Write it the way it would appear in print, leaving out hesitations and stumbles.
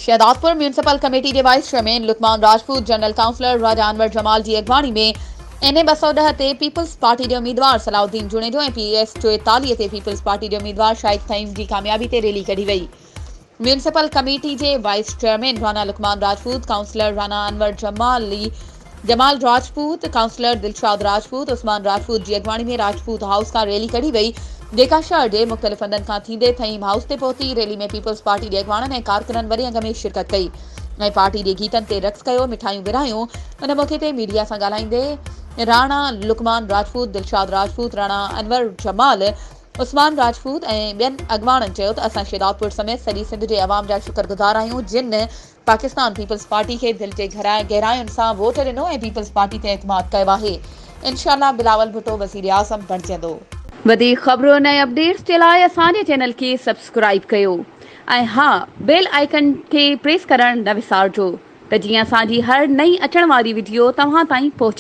Shahdadpur municipal committee के vice chairman Luqman Rajput, general councillor Raja Anwar Jamal की अगवानी में NA 210 ते पीपल्स पार्टी के उम्मीदवार सलाउद्दीन जुनेजो और PS 44 ते पीपल्स पार्टी के उम्मीदवार शाहिद फहीम की कामयाबी ते रैली कढ़ी वई। म्यूनिसिपल कमेटी के vice chairman Rana Luqman Rajput, councillor Rana Anwar Jamal Rajput, councillor Dilshad Rajput, Usman Rajput की अगवानी में राजपूत हाउस का रैली कढ़ी वई, जेका शहर के मुख्तलिफ हंधनि खां थींदे फहीम हाउस ते पहुती। रैली में पीपल्स पार्टी के अगवाननि ऐं कारकुननि वॾे अंग में शिरकत कई ऐं पार्टी के गीतनि ते रक़्स कयो, मिठाइयूं विरहायूं। उन मौके ते मीडिया सां ॻाल्हाईंदे राणा लुकमान राजपूत, दिलशाद राजपूत, राणा अनवर जमाल, उस्मान राजपूत ऐं ॿियनि अगवाननि चयो त असां शहदादपुर समेत सॼी सिंध जे अवाम जा शुक्रगुज़ार आहियूं, जिन पाकिस्तान पीपल्स पार्टी के दिल के गहरायुनि सां वोट ॾिनो ऐं पीपल्स पार्टी ते एतमाद कयो आहे। इंशाअल्लाह बिलावल भुट्टो वज़ीर आज़म बणिजंदो। वधीक ख़बरूं ऐं अपडेट्स जे लाइ असांजे चैनल खे सब्सक्राइब कयो ऐं हा, बेल आइकन खे प्रेस करणु न विसारिजो त जीअं असांजी हर नई अचण वारी वीडियो तव्हां ताईं पहुची